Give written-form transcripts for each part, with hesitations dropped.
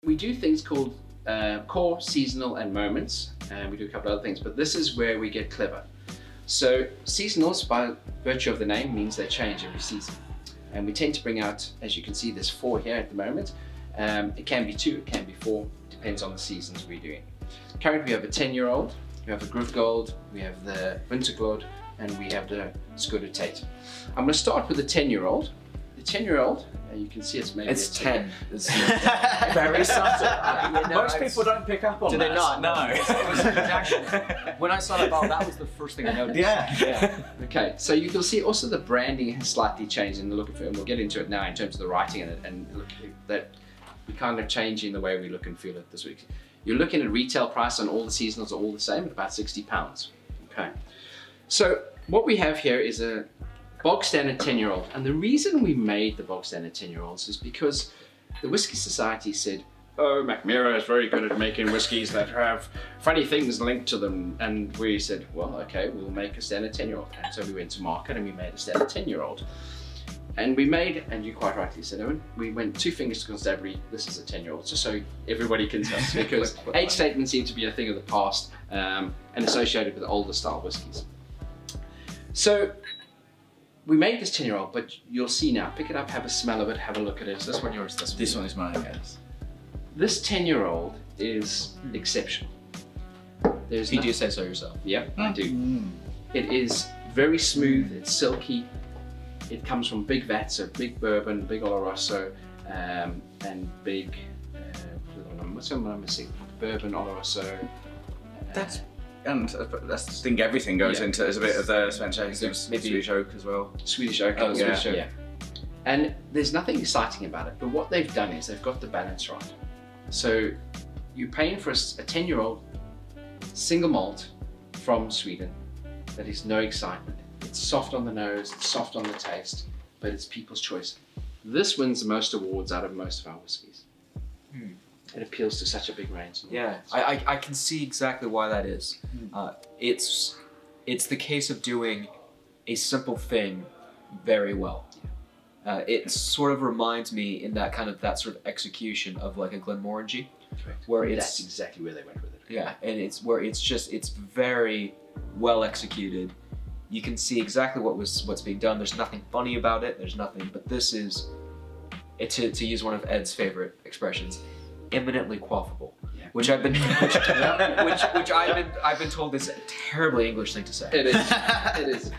We do things called core, seasonal, and moments, and we do a couple of other things, but this is where we get clever. So seasonals, by virtue of the name, means they change every season. And we tend to bring out, as you can see, there's 4 here at the moment. It can be 2, it can be 4, depends on the seasons we're doing. Currently we have a 10-year-old, we have the Gruvguld, we have the Vinterglöd, and we have the Skördetid. I'm going to start with the 10-year-old. The 10-year-old, you can see it's maybe... It's 10. It's very subtle. Most people don't pick up on that. Do they not? No. Actually, when I saw that bottle, that was the first thing I noticed. Yeah. Okay, so you can see also the branding has slightly changed in the look of it, and we'll get into it now in terms of the writing and look, that we kind of changing the way we look and feel it this week. You're looking at retail price on all the seasonals are all the same at about £60. Okay, so what we have here is a bog standard 10-year-old, and the reason we made the bog standard 10-year-olds is because the Whisky Society said, oh, Mackmyra is very good at making whiskies that have funny things linked to them, and we said, well, okay, we'll make a standard 10-year-old. And so we went to market and we made a standard 10-year-old. And we made, and you quite rightly said, Owen, we went 2 fingers to constabulary, this is a 10-year-old, just so everybody can tell, because age statements seem to be a thing of the past and associated with older style whiskies. So we made this 10-year-old, but you'll see now, pick it up, have a smell of it, have a look at it. This one yours, This one is mine, yes. This 10-year-old is exceptional. If you do say so yourself. Yep, I do. It is very smooth, it's silky. It comes from big vats, so big bourbon, big Oloroso, and big, what's the one I'm missing? Bourbon, Oloroso. And I think everything goes into, there's a bit of the Swedish oak as well. Swedish oak, oh, Swedish oak. Yeah. And there's nothing exciting about it, but what they've done is they've got the balance right. So you're paying for a 10-year-old single malt from Sweden that is no excitement. It's soft on the nose, it's soft on the taste, but it's people's choice. This wins the most awards out of most of our whiskies. It appeals to such a big range. Yeah, I can see exactly why that is. It's the case of doing a simple thing very well. It sort of reminds me in that sort of execution of like a Glenmorangie, where that's exactly where they went with it. Yeah, and it's very well executed. You can see exactly what's being done. There's nothing funny about it. There's nothing, but this is, to use one of Ed's favorite expressions, eminently quaffable. Yeah. Which I've been told is a terribly English thing to say. It is. It is.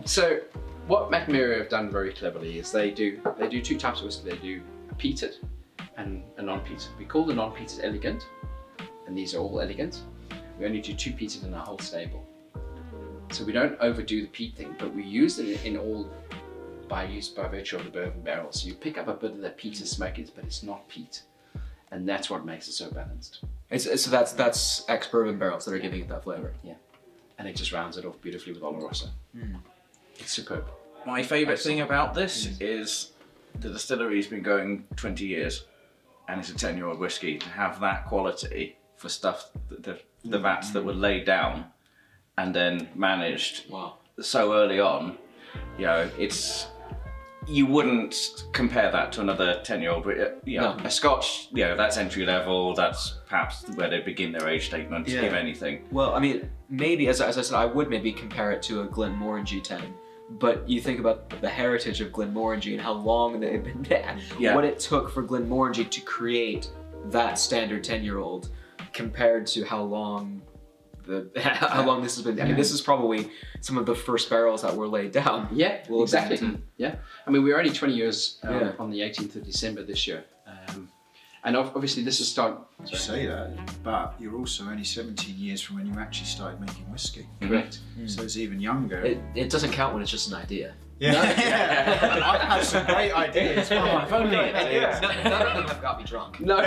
So what Mackmyra have done very cleverly is they do 2 types of whiskey. They do a peated and a non-peated. We call the non-peated elegant, and these are all elegant. We only do 2 peated in our whole stable. So we don't overdo the peat thing, but we use it in all by virtue of the bourbon barrel. So you pick up a bit of the peat and smoke it, but it's not peat. And that's what makes it so balanced. So that's ex-bourbon barrels that are giving it that flavor. Yeah. And it just rounds it off beautifully with Oloroso. It's superb. My favourite thing about this is the distillery's been going 20 years and it's a 10-year-old whiskey. To have that quality for stuff, the vats that were laid down and then managed so early on, you know, you wouldn't compare that to another 10-year-old. You know, a Scotch, you know, that's entry level, that's perhaps where they begin their age statement, if anything. Well, I mean, maybe, as I said, I would maybe compare it to a Glenmorangie 10. But you think about the heritage of Glenmorangie and how long they've been there. What it took for Glenmorangie to create that standard 10-year-old compared to how long this has been. I mean, this is probably some of the first barrels that were laid down. Yeah, exactly. Yeah, I mean, we're only 20 years on the 18th of December this year. And obviously this is You say that, but you're also only 17 years from when you actually started making whiskey. Correct. So it's even younger. It doesn't count when it's just an idea. Yeah. I've had some great ideas. None of them have got me drunk. No.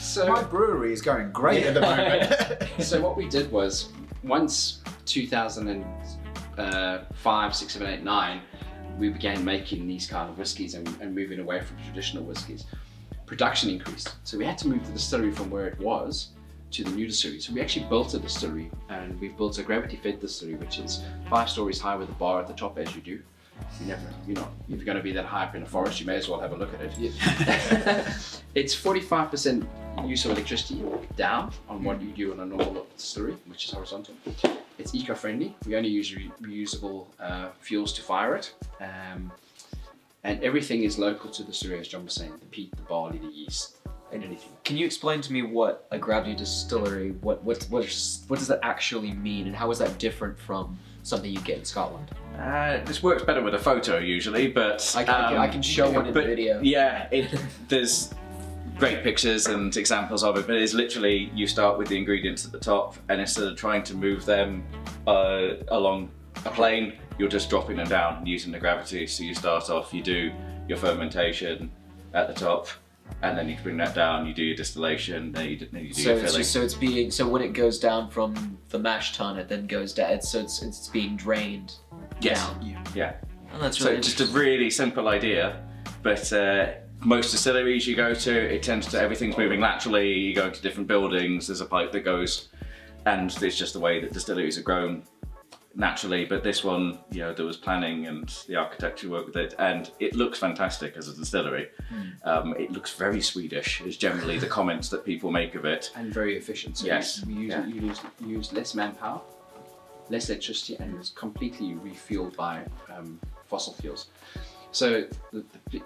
So my brewery is going great at the moment. So what we did was, once 2005, 6, 7, 8, 9, we began making these kind of whiskies and moving away from traditional whiskies. Production increased, so we had to move the distillery from where it was to the new distillery. So we actually built a distillery, and we've built a gravity-fed distillery, which is 5 stories high with a bar at the top, as you do. You're not, if you're going to be that high up in a forest, you may as well have a look at it. Yeah. It's 45% use of electricity down on what you do on a normal distillery, which is horizontal. It's eco-friendly. We only use reusable fuels to fire it. And everything is local to the distillery, as John was saying, the peat, the barley, the yeast, and anything. Can you explain to me what a gravity distillery, what does that actually mean, and how is that different from something you get in Scotland? This works better with a photo usually, but I can show one in the video. Yeah, there's great pictures and examples of it, but it's literally you start with the ingredients at the top, and instead of trying to move them along a plane, you're just dropping them down using the gravity. So you start off, you do your fermentation at the top, and then you bring that down, you do your distillation, then you do your filling. So when it goes down from the mash tun, it then goes down. So it's being drained down. Yeah. Oh, that's really just a really simple idea, but most distilleries you go to, everything's moving laterally. You go into different buildings, there's a pipe that goes, and it's just the way that distilleries are grown naturally. But this one, there was planning and the architecture work with it, and it looks fantastic as a distillery. It looks very Swedish is generally the comments that people make of it. And very efficient. So yes. You use less manpower, less electricity, and it's completely refueled by fossil fuels. So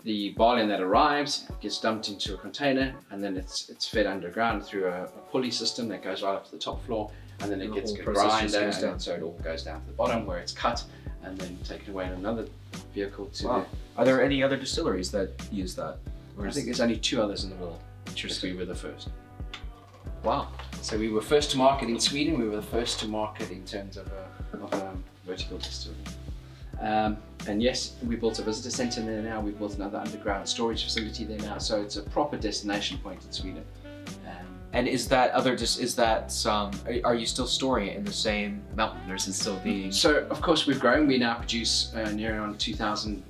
the barley that arrives gets dumped into a container, and then it's fed underground through a pulley system that goes right up to the top floor, and then it gets a grinder, and so it all goes down to the bottom where it's cut, and then taken away in another vehicle to. Wow. Are there any other distilleries that use that? I think there's only 2 others in the world. We were the first. Wow. So we were first to market in Sweden. We were the first to market in terms of a vertical distillery. And yes, we built a visitor centre there now. We've built another underground storage facility there now. So it's a proper destination point in Sweden. And are you still storing it in the same mountain, or is it still being? So of course we've grown. We now produce near on 2,000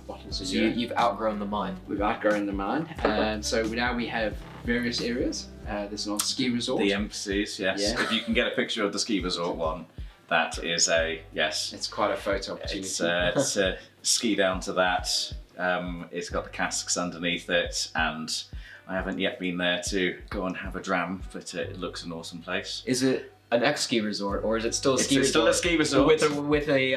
bottles a year. You've outgrown the mine. We've outgrown the mine, and so now we have various areas. There's an old ski resort. The emphases, yes. Yeah. If you can get a picture of the ski resort one, that is yes. It's quite a photo opportunity. It's ski down to that. It's got the casks underneath it, and I haven't yet been there to go and have a dram, but it looks an awesome place. Is it an ex-ski resort, or is it still a ski resort? It's still a ski resort. With a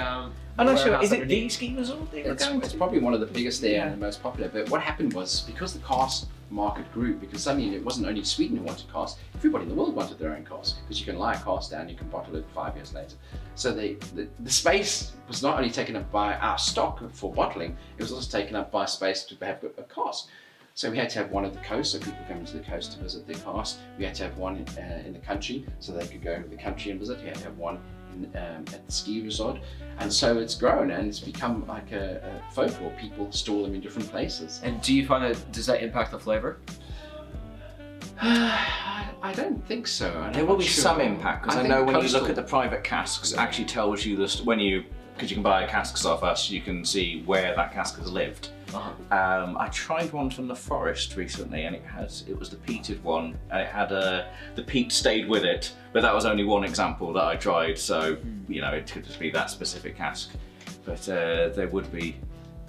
I'm not sure, is it the ski resort? It's probably one of the biggest there and the most popular, but what happened was, because the cask market grew, because suddenly it wasn't only Sweden who wanted cask, everybody in the world wanted their own cask, because you can lie a cask down, you can bottle it 5 years later. So the space was not only taken up by our stock for bottling, it was also taken up by space to have a cask. So we had to have one at the coast, so people come to the coast to visit their cask. We had to have one in the country, so they could go to the country and visit. We had to have one at the ski resort. And so it's grown, and it's become like a folklore. People store them in different places. And do you find that, does that impact the flavor? I don't think so. There will be some impact, because I know when you look at the private casks, it actually tells you this, because you can buy casks off us, you can see where that cask has lived. I tried one from the forest recently, and it was the peated one, and it had the peat stayed with it, but that was only one example that I tried, so it could just be that specific cask, but there would be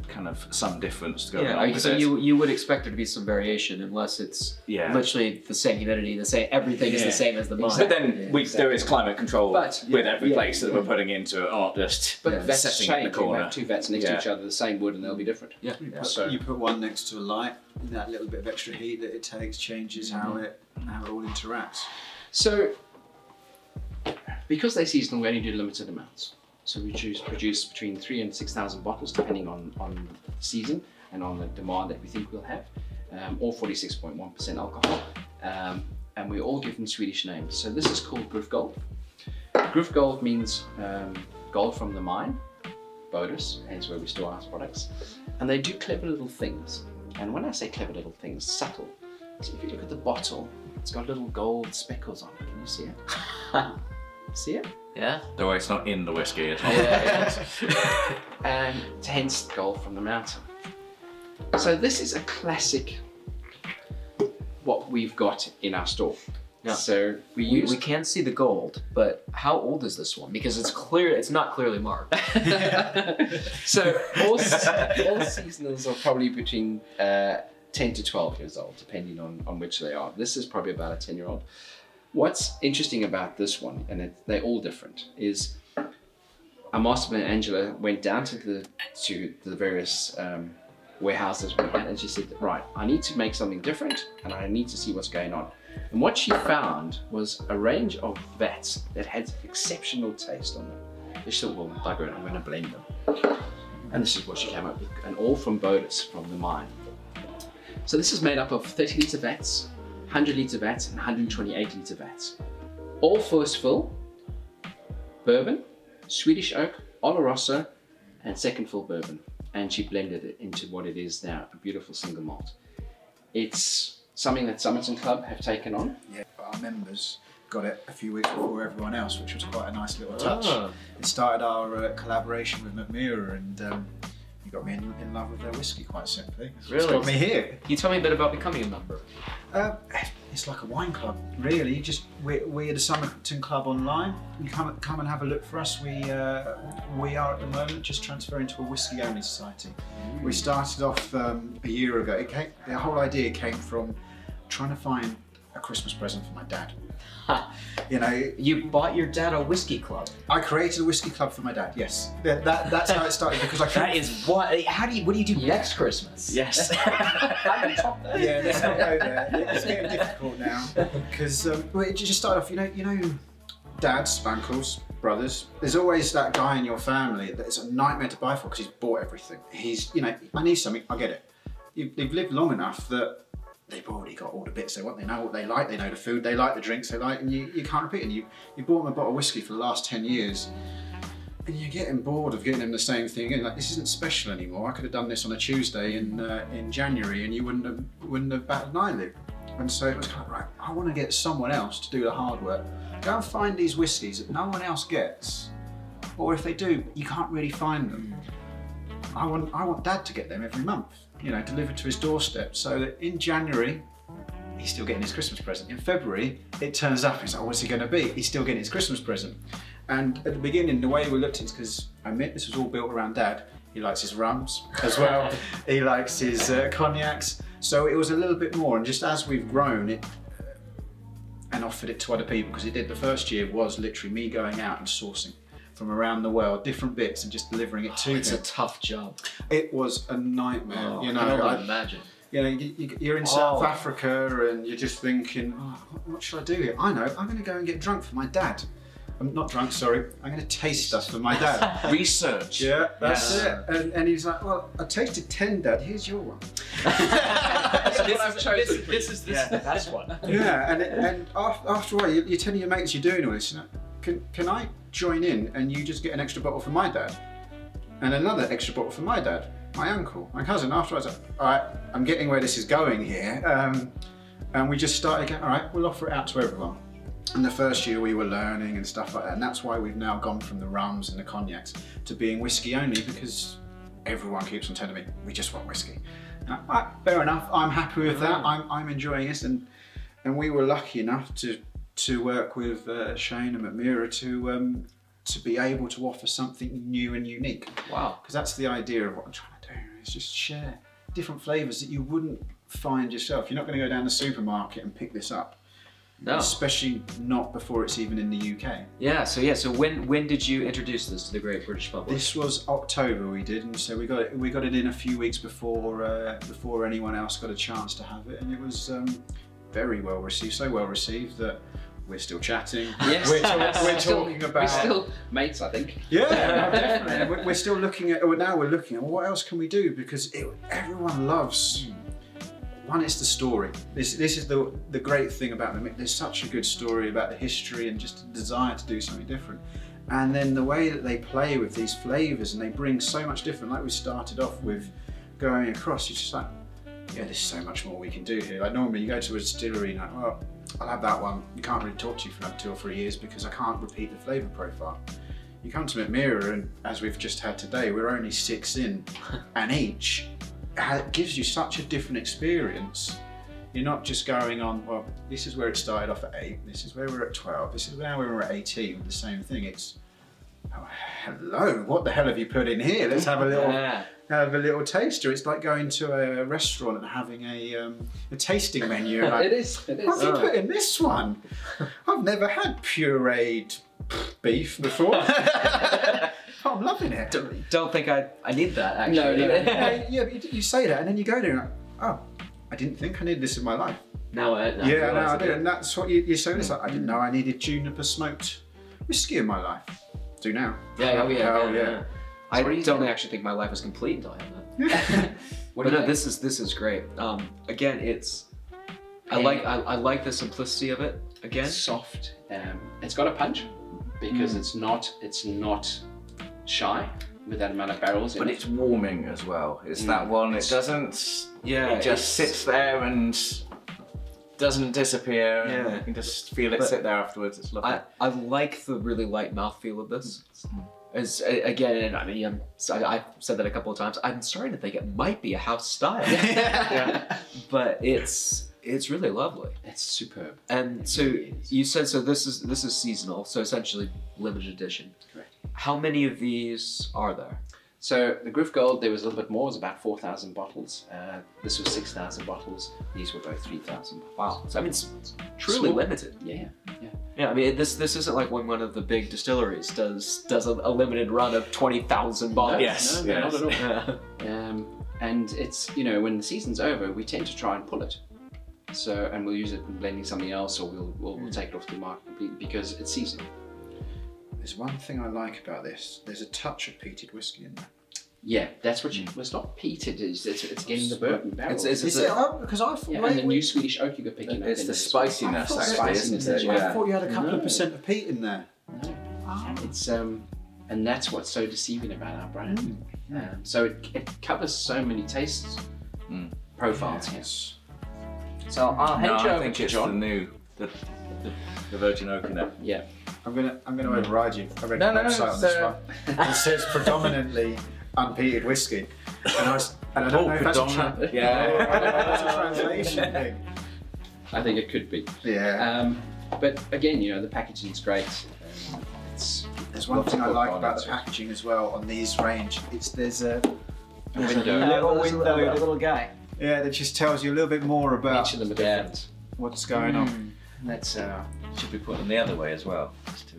kind of some difference going on with it. You would expect there to be some variation, unless it's literally the same humidity, everything is the same as the mine. But then there is climate control with every place that we're putting into it, not just vats change. You have 2 vats next to each other, the same wood, and they'll be different. So you put one next to a light, and that little bit of extra heat that it takes changes how it all interacts. So because they're seasonal, we only do limited amounts. So we produce between 3,000 and 6,000 bottles, depending on the season and on the demand that we think we'll have, all 46.1% alcohol, and we all give them Swedish names. So this is called Gruvguld. Gruvguld means gold from the mine, Bodis, hence where we store our products, and they do clever little things. And when I say clever little things, subtle. So if you look at the bottle, it's got little gold speckles on it. Can you see it? See it? Yeah. Though it's not in the whiskey at all. And hence gold from the mountain. So this is a classic what we've got in our store. Yeah. So we can see the gold, but how old is this one? Because it's not clearly marked. So all seasonals are probably between 10 to 12 years old, depending on which they are. This is probably about a 10-year-old. What's interesting about this one, and they're all different, is our masterman Angela went down to the various warehouses we had, and she said, right, I need to make something different, and I need to see what's going on. And what she found was a range of vats that had exceptional taste on them. She said, well, bugger it, I'm going to blend them. And this is what she came up with, and all from Bodis, from the mine. So this is made up of 30 litre vats, 100 litre vats, and 128 litre vats. All first fill, bourbon, Swedish oak, Oloroso, and second fill bourbon. And she blended it into what it is now, a beautiful single malt. It's something that Somerton Club have taken on. Yeah, our members got it a few weeks before everyone else, which was quite a nice little touch. It started our collaboration with Mackmyra, and you got me in love with their whiskey, quite simply. Really? It's got me here. Can you tell me a bit about becoming a member? It's like a wine club, really. We're the Somerton Club online. You come and have a look for us. We are at the moment just transferring to a whiskey only society. We started off a year ago. The whole idea came from trying to find a Christmas present for my dad. You know, you bought your dad a whiskey club. I created a whiskey club for my dad. Yes, that's how it started, because I. That is what. What do you do next Christmas? Yes. Yeah, let's not go there. It's getting difficult now, because it just started off. You know, dads, uncles, brothers. There's always that guy in your family that it's a nightmare to buy for because he's bought everything. You know, I need something. I get it. They've lived long enough that they've already got all the bits they want. They know what they like. They know the food they like, the drinks they like, and you can't repeat it. And you bought them a bottle of whiskey for the last 10 years, and you're getting bored of getting them the same thing. And like, this isn't special anymore. I could have done this on a Tuesday in January, and you wouldn't have batted an eyelid. And so it was kind of right. I want to get someone else to do the hard work. Go and find these whiskies that no one else gets, or if they do, you can't really find them. I want Dad to get them every month, you know, delivered to his doorstep, so that in January, he's still getting his Christmas present. In February, it turns up, he's like, what's he going to be? He's still getting his Christmas present. And at the beginning, the way we looked at it is because I admit this was all built around Dad. He likes his rums as well. He likes his cognacs. So it was a little bit more, and just as we've grown, and offered it to other people, because it did. The first year was literally me going out and sourcing from around the world, different bits, and just delivering it to them. It's a tough job. It was a nightmare, you know. I can imagine. You know, you're in South Africa and you're just thinking, oh, what should I do here? I know, I'm going to go and get drunk for my dad. I'm not drunk, sorry. I'm going to taste stuff for my dad. Research. Yeah, that's it. And he's like, well, I tasted 10, Dad. Here's your one. This is the best one. Yeah, and after a while, you're telling your mates you're doing all this. You know, can I join in and you just get an extra bottle for my dad? And another extra bottle for my dad, my uncle, my cousin. After I was like, all right, I'm getting where this is going here. And we just started going, all right, we'll offer it out to everyone. And the first year we were learning and stuff like that, and that's why we've now gone from the rums and the cognacs to being whiskey only, because everyone keeps on telling me, we just want whiskey. And I'm like, fair enough, I'm happy with that, I'm enjoying this, and we were lucky enough to work with Shane and Mackmyra to be able to offer something new and unique. Wow. Because that's the idea of what I'm trying to do, is just share different flavours that you wouldn't find yourself. You're not going to go down the supermarket and pick this up. No. Especially not before it's even in the UK. Yeah, so when did you introduce this to the great British public? This was October we did, and so we got it in a few weeks before anyone else got a chance to have it, and it was very well received, so well received that we're still chatting. Yes. We're talking about... We're still mates, I think. Yeah, definitely. We're still looking at, now we're looking at what else can we do, because everyone loves... One, it's the story. This is the great thing about them. There's such a good story about the history and just a desire to do something different. And then the way that they play with these flavours, and they bring so much different, like we started off with going across, you're just like, yeah, there's so much more we can do here. Like normally you go to a distillery and like, well, I'll have that one. You can't really talk to you for another 2 or 3 years because I can't repeat the flavour profile. You come to Mackmyra, and as we've just had today, we're only 6 in, and each, it gives you such a different experience. You're not just going on, well, this is where it started off at 8, this is where we're at 12, this is where we're at 18, the same thing. It's, oh, hello, what the hell have you put in here? Let's have a little taster. It's like going to a restaurant and having a tasting menu. Like, it is. What have you put in this one? I've never had pureed beef before. Oh, I'm loving it. Don't think I need that, actually. No. Yeah, but you say that and then you go there and like, oh, I didn't think I needed this in my life. No, I did. And that's what you're saying. It's like, I didn't know I needed juniper smoked whiskey in my life. Do now. Yeah. I don't actually think my life was complete until I had that. But no, this is great. Again, I like the simplicity of it. Again, it's soft. It's got a punch because it's not shy with that amount of barrels in but it. it's warming as well. It's that one. It doesn't. Yeah. It just sits there and doesn't disappear. Yeah. You can just feel it sit there afterwards. It's lovely. I like the really light mouthfeel of this. As again, I mean, I've said that a couple of times. I'm starting to think it might be a house style. But it's really lovely. It's superb. And so you said this is seasonal, so essentially limited edition. Correct. How many of these are there? So the Gruvguld, there was a little bit more. It was about 4,000 bottles. This was 6,000 bottles. These were both 3,000. Wow. So I mean, it's truly limited. Yeah. Yeah, I mean, this isn't like when one of the big distilleries does a limited run of 20,000 bottles. Yes. No, not at all. And it's, when the season's over, we tend to try and pull it. So, and we'll use it in blending something else, or we'll take it off the market completely because it's seasonal. There's one thing I like about this. There's a touch of peated whiskey in there. Yeah, that's what it's not peated. It's getting the bourbon barrels. Is it? Because I thought and the new Swedish oak you're picking up. It's the spiciness, actually, isn't it? I thought you had a couple of % of peat in there. No. It's and that's what's so deceiving about our brand. So it covers so many taste profiles. Yes. So I'll hand you over to John. The virgin oak in it. Yeah. I'm gonna override you. I read the website on this one. It says predominantly unpeated whiskey, and I don't know if that's a translation thing. I think it could be. Yeah. But again, the packaging's great. There's one thing I like about the packaging as well on these range. There's a window. A little guy. Yeah, that just tells you a little bit more about each of them are different. What's going on. That's should be put in the other way as well. Just to,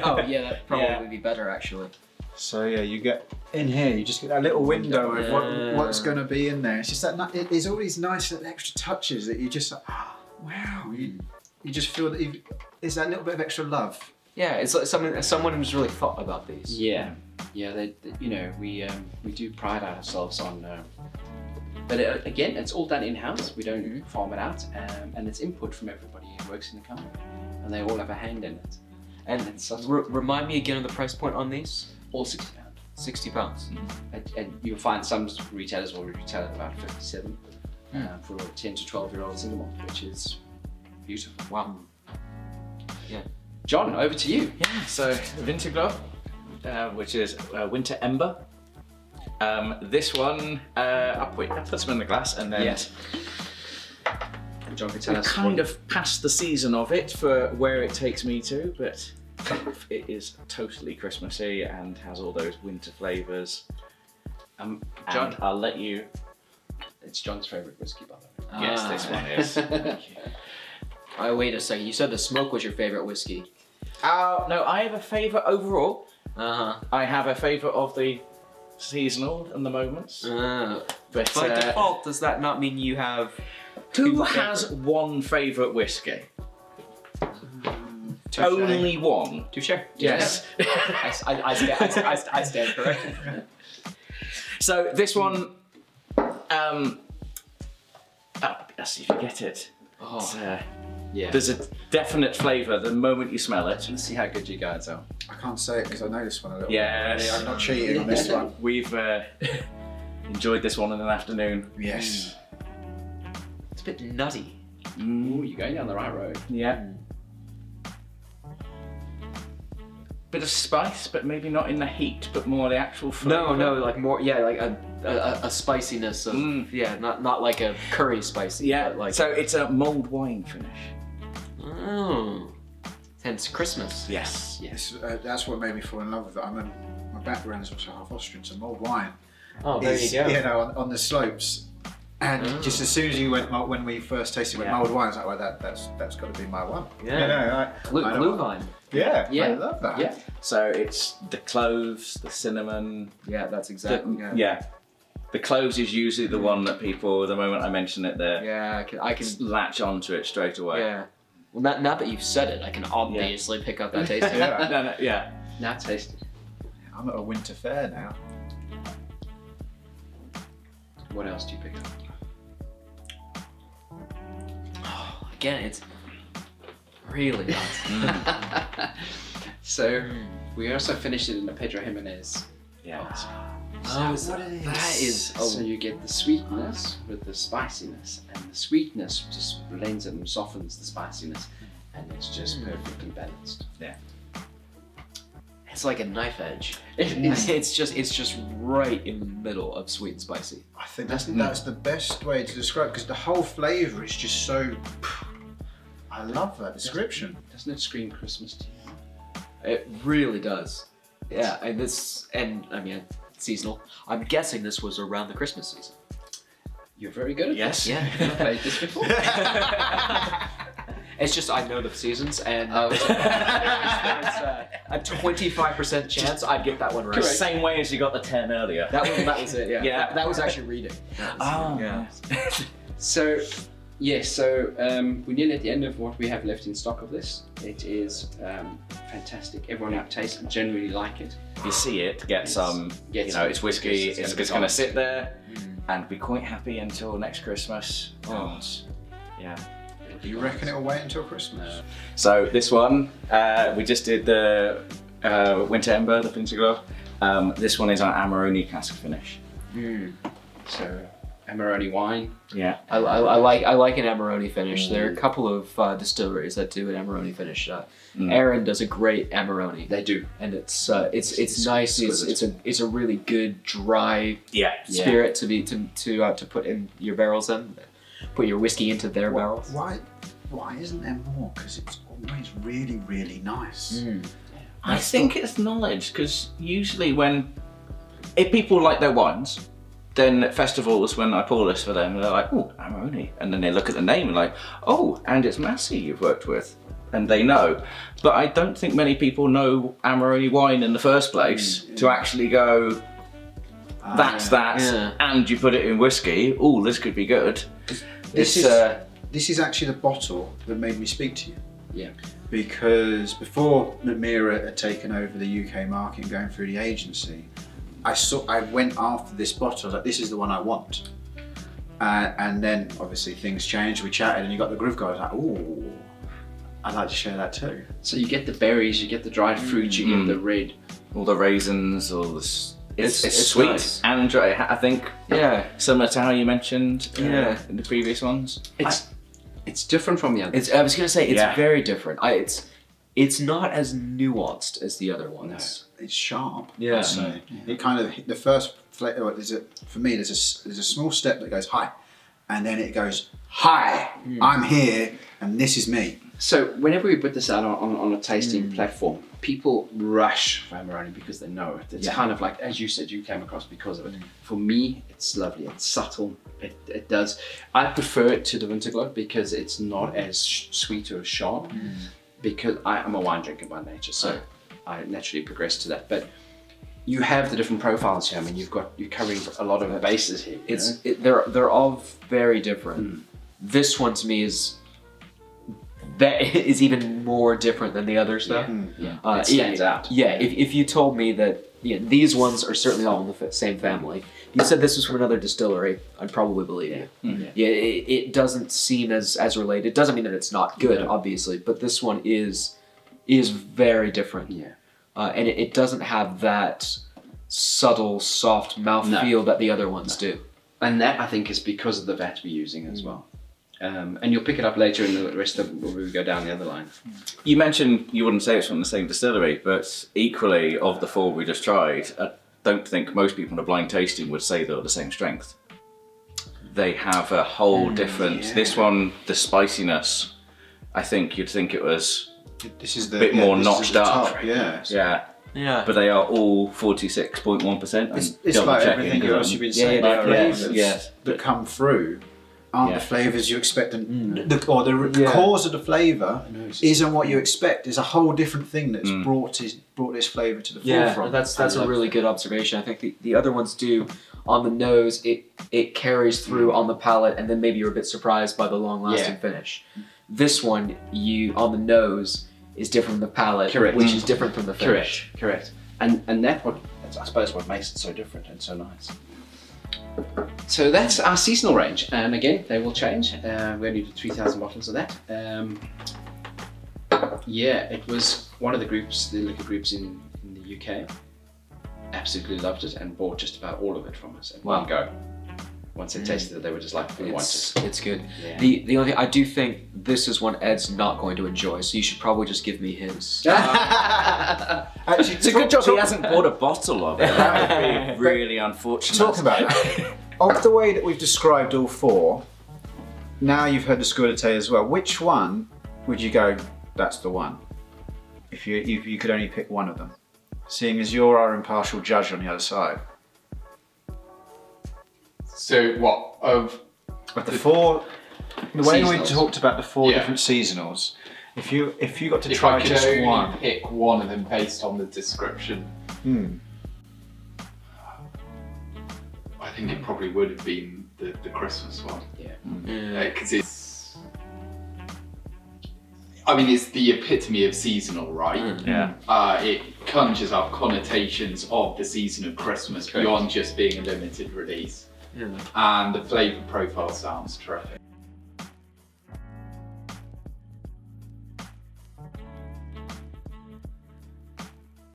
oh yeah, that'd probably be better actually. So yeah, you get in here, you just get that little window of what's going to be in there. It's just that there's all these nice little extra touches that you just wow. You just feel that there's that little bit of extra love. Yeah, it's like someone who's really thought about these. Yeah. We do pride ourselves on. But again, it's all done in-house. We don't farm it out, and it's input from everybody who works in the company, and they all have a hand in it. And remind me again of the price point on these. All £60. £60. And you'll find some retailers will retail at about 57 for a 10 to 12-year-old single malt, which is beautiful. Wow. Yeah. John, over to you. Yeah. So Vinterglöd, which is Winter Ember. This one, I'll put some in the glass and then John can tell us. Kind of past the season of it for where it takes me to, but it is totally Christmassy and has all those winter flavours. John, I'll let you. It's John's favourite whiskey, by the way. Yes, this one is. Oh, wait a second. You said the smoke was your favourite whiskey. No, I have a favourite overall. I have a favourite of the seasonal and the moments. But by default, does that not mean you have who has one favourite whiskey? Only one. Touche. Yes. I stand corrected. So this one, let's see if you get it. There's a definite flavour the moment you smell it. Let's see how good you guys are. I can't say it because I know this one a little bit. I'm not cheating on this one. We've enjoyed this one in an afternoon. Yes. It's a bit nutty. Ooh, you're going down the right road. Yeah. bit of spice, but maybe not in the heat, but more the actual flavor. No, like more, yeah, like a spiciness of, yeah, not like a curry spicy. Yeah, but like, so it's a mulled wine finish. Oh, hence Christmas. Yes. Yes, that's what made me fall in love with it. My background is also half Austrian, so mulled wine. Oh, there you go. You know, on the slopes. And just as soon as you went, when we first tasted mulled wine, I was like, well, that's got to be my one. Yeah. You know, Blue vine. Yeah, Yeah. I love that. Yeah. So it's the cloves, the cinnamon. Yeah, that's exactly. Yeah. The cloves is usually the one that people, the moment I mention it, they I can latch onto it straight away. Yeah. Well, now that you've said it, I can obviously pick up that taste. Yeah. Now taste it. I'm at a winter fair now. What else do you pick up? Again, it's really nice. So we also finished it in a Pedro Jimenez. Yeah. Oh, that is. So you get the sweetness with the spiciness, and the sweetness just blends it and softens the spiciness, and it's just perfectly balanced. Yeah. It's like a knife edge. It's just right in the middle of sweet and spicy. I think that's the best way to describe it, because the whole flavour is just so. I love that description. Doesn't it scream Christmas to you? It really does. Yeah, and I mean, it's seasonal. I'm guessing this was around the Christmas season. You're very good at this. Yeah. I've played this before. It's just I know the seasons, and there's a 25% chance I'd get that one right. Same way as you got the 10 earlier. That was it. Yeah. Yeah. That was actually reading. Yeah. So, yes, so we're nearly at the end of what we have left in stock of this. It is fantastic. Everyone out tastes and generally like it. If you see it, get some, it's whiskey, it's just going to sit there and be quite happy until next Christmas. And, yeah. Do you reckon it'll wait until Christmas? So this one, we just did the Winter Ember, the Vinterglöd. This one is our Amarone cask finish. So, Amarone wine. Yeah. I like an Amarone finish. There are a couple of distilleries that do an Amarone finish. Aaron does a great Amarone. They do, and it's nice. It's a really good dry spirit to put in your barrels in. Put your whiskey into their barrels. Why isn't there more? Because it's always really, really nice. I think it's knowledge, because usually if people like their wines, then at festivals when I pour this for them, they're like, oh, Amarone. And then they look at the name and like, oh, and it's Massey you've worked with. And they know. But I don't think many people know Amarone wine in the first place to actually go, that's and you put it in whiskey, oh, this could be good. This is actually the bottle that made me speak to you. Yeah. Because before Mackmyra had taken over the UK market and going through the agency, I went after this bottle, like this is the one I want. And then obviously things changed, we chatted and you got the Gruvguld, I was like, ooh, I'd like to share that too. So you get the berries, you get the dried fruit, you get the red. All the raisins, all this. It's sweet nice. and dry, I think. Yeah. Similar to how you mentioned in the previous ones. It's different from the others. I was gonna say it's very different. It's not as nuanced as the other ones. No, it's sharp. Yeah. So it kind of the first flavor. For me, there's a small step that goes hi, and then it goes hi. I'm here, and this is me. So whenever we put this out on a tasting platform, people rush for Amarone because they know it. It's kind of like, as you said, you came across because of it. For me, it's lovely, it's subtle, it does. I prefer it to the Vinterglöd because it's not as sweet or sharp, because I'm a wine drinker by nature, so I naturally progress to that. But you have the different profiles here. I mean, you're covering a lot of bases here. They're all very different. This one to me is even more different than the others, though. It stands out. Yeah, if you told me that these ones are certainly all in the same family, you said this was from another distillery, I'd probably believe you. It doesn't seem as related. It doesn't mean that it's not good, obviously, but this one is very different. And it doesn't have that subtle, soft mouthfeel that the other ones do. And that, I think, is because of the vat we're using as well. And you'll pick it up later in the rest of where we go down the other line. You mentioned you wouldn't say it's from the same distillery, but equally of the 4 we just tried, I don't think most people in a blind tasting would say they're the same strength. They have a whole different. Yeah. This one, the spiciness, I think you'd think it was a bit more notched up. Yeah. But they are all 46.1%. It's like everything else you've been saying. The flavours that come through aren't the flavours you expect, and the cause of the flavour isn't what you expect. It's a whole different thing that's brought this flavour to the forefront. That's a really good observation. I think the other ones do. On the nose, it carries through on the palate, and then maybe you're a bit surprised by the long-lasting finish. This one, on the nose, is different from the palate, which is different from the finish. Correct. And that's I suppose what makes it so different and so nice. So that's our seasonal range, and again, they will change. We only did 3,000 bottles of that. It was one of the liquor groups in the UK. Absolutely loved it and bought just about all of it from us at one go. Once they tasted it, they were just like, we want it. It's good. Yeah. The only thing, I do think this is one Ed's not going to enjoy, so you should probably just give me his. Actually, it's a good job he hasn't bought a bottle of it. That would be really unfortunate. Talk about that. Of the way that we've described all 4, now you've heard the Skördetid as well. Which one would you go, that's the one? If you could only pick one of them, seeing as you're our impartial judge on the other side. So what of the 4? The way we talked about the 4 different seasonals. If you got to try just one, pick one of them based on the description. I think it probably would have been the Christmas one. Because it's, I mean, it's the epitome of seasonal, right? It conjures up connotations of the season of Christmas beyond just being a limited release. And the flavour profile sounds terrific.